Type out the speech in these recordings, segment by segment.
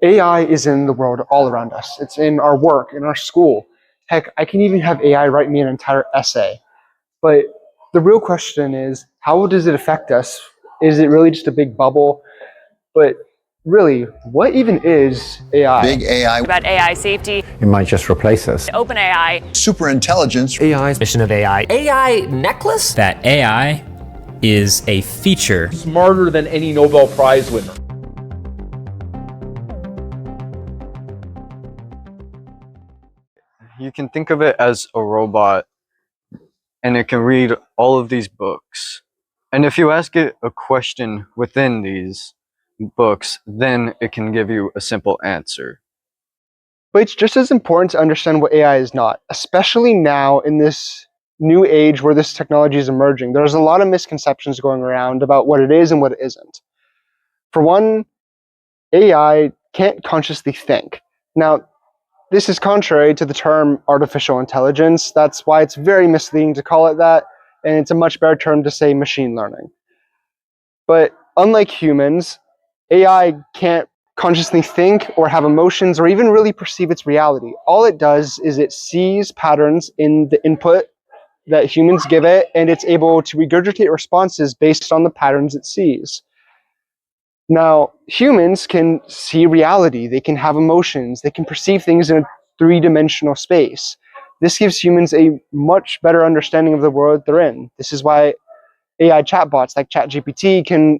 AI is in the world all around us. It's in our work, in our school. Heck, I can even have AI write me an entire essay. But the real question is, how does it affect us? Is it really just a big bubble? But really, what even is AI? Big AI. About AI safety. It might just replace us. Open AI. Super intelligence. AI's mission of AI. AI necklace? That AI is a feature. Smarter than any Nobel Prize winner. You can think of it as a robot, and it can read all of these books. And if you ask it a question within these books, then it can give you a simple answer. But it's just as important to understand what AI is not, especially now in this new age where this technology is emerging. There's a lot of misconceptions going around about what it is and what it isn't. For one, AI can't consciously think. Now, this is contrary to the term artificial intelligence. That's why it's very misleading to call it that, and it's a much better term to say machine learning. But unlike humans, AI can't consciously think or have emotions or even really perceive its reality. All it does is it sees patterns in the input that humans give it, and it's able to regurgitate responses based on the patterns it sees. Now, humans can see reality, they can have emotions, they can perceive things in a three-dimensional space. This gives humans a much better understanding of the world they're in. This is why AI chatbots like ChatGPT can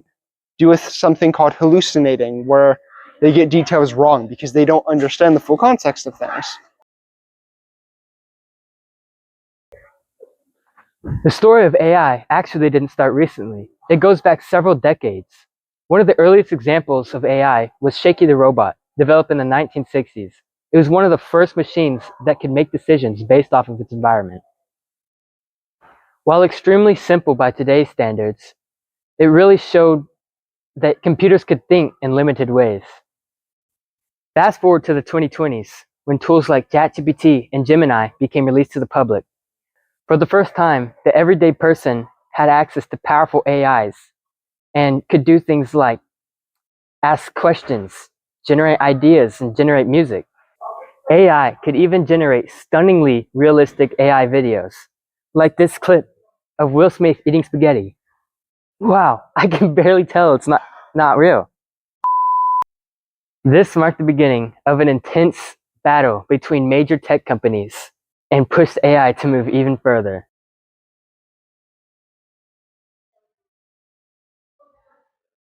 do with something called hallucinating, where they get details wrong because they don't understand the full context of things. The story of AI actually didn't start recently. It goes back several decades. One of the earliest examples of AI was Shakey the Robot, developed in the 1960s. It was one of the first machines that could make decisions based off of its environment. While extremely simple by today's standards, it really showed that computers could think in limited ways. Fast forward to the 2020s, when tools like ChatGPT and Gemini became released to the public. For the first time, the everyday person had access to powerful AIs and could do things like ask questions, generate ideas, and generate music. AI could even generate stunningly realistic AI videos, like this clip of Will Smith eating spaghetti. Wow, I can barely tell it's not real. This marked the beginning of an intense battle between major tech companies and pushed AI to move even further.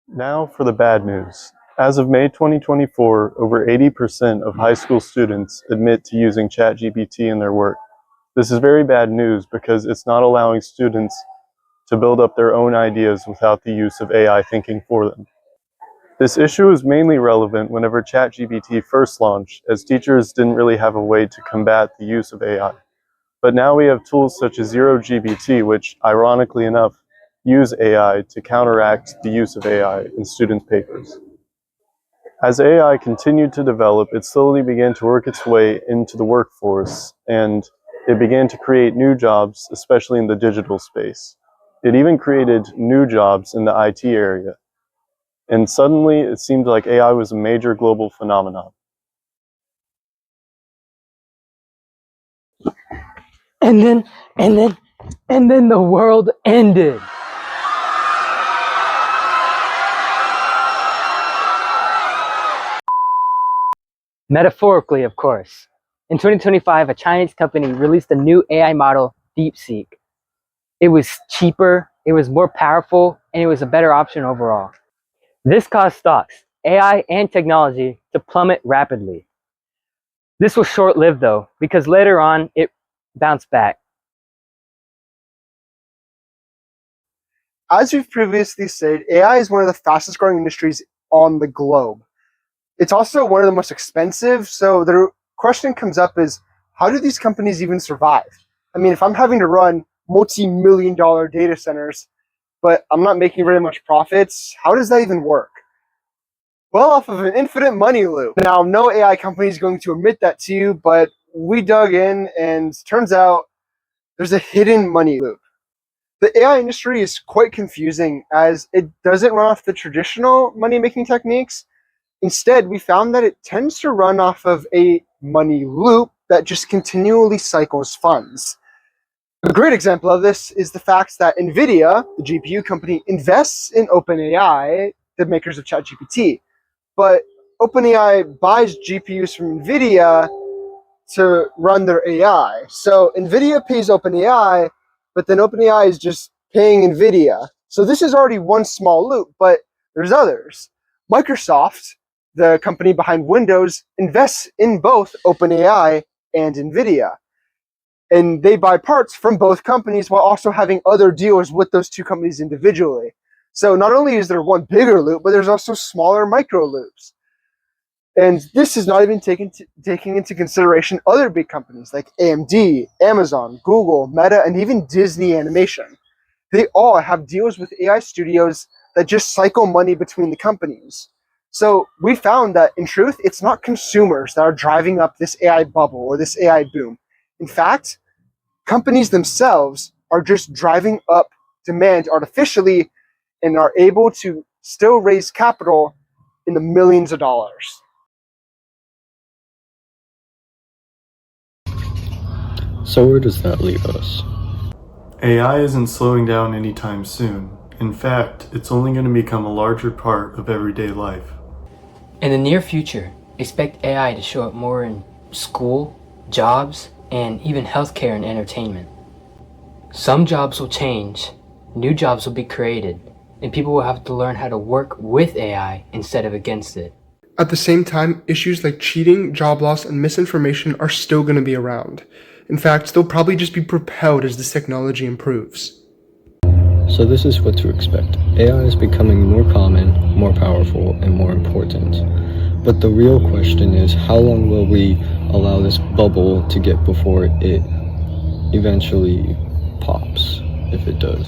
Now for the bad news. As of May 2024, over 80% of high school students admit to using ChatGPT in their work. This is very bad news because it's not allowing students to build up their own ideas without the use of AI thinking for them. This issue is mainly relevant whenever ChatGPT first launched, as teachers didn't really have a way to combat the use of AI. But now we have tools such as ZeroGPT, which, ironically enough, use AI to counteract the use of AI in students' papers. As AI continued to develop, it slowly began to work its way into the workforce, and it began to create new jobs, especially in the digital space. It even created new jobs in the IT area. And suddenly, it seemed like AI was a major global phenomenon. And then the world ended. Metaphorically, of course. In 2025, a Chinese company released a new AI model, DeepSeek. It was cheaper, it was more powerful, and it was a better option overall. This caused stocks, AI and technology, to plummet rapidly. This was short-lived though, because later on it bounced back. As we've previously said, AI is one of the fastest growing industries on the globe. It's also one of the most expensive, so the question comes up is, how do these companies even survive? I mean, if I'm having to run multi-million-dollar data centers, but I'm not making very much profits, how does that even work? Well, off of an infinite money loop. Now, no AI company is going to admit that to you, but we dug in and turns out there's a hidden money loop. The AI industry is quite confusing as it doesn't run off the traditional money-making techniques. Instead, we found that it tends to run off of a money loop that just continually cycles funds. A great example of this is the fact that NVIDIA, the GPU company, invests in OpenAI, the makers of ChatGPT. But OpenAI buys GPUs from NVIDIA to run their AI. So NVIDIA pays OpenAI, but then OpenAI is just paying NVIDIA. So this is already one small loop, but there's others. Microsoft, the company behind Windows, invests in both OpenAI and NVIDIA. And they buy parts from both companies while also having other deals with those two companies individually. So not only is there one bigger loop, but there's also smaller micro loops. And this is not even taking into consideration other big companies like AMD, Amazon, Google, Meta, and even Disney Animation. They all have deals with AI studios that just cycle money between the companies. So we found that, in truth, it's not consumers that are driving up this AI bubble or this AI boom. In fact, companies themselves are just driving up demand artificially and are able to still raise capital in the millions of dollars. So where does that leave us? AI isn't slowing down anytime soon. In fact, it's only going to become a larger part of everyday life. In the near future, expect AI to show up more in school, jobs, and even healthcare and entertainment. Some jobs will change, new jobs will be created, and people will have to learn how to work with AI instead of against it. At the same time, issues like cheating, job loss, and misinformation are still going to be around. In fact, they'll probably just be propelled as this technology improves. So this is what to expect. AI is becoming more common, more powerful, and more important. But the real question is, how long will we allow this bubble to get before it eventually pops, if it does?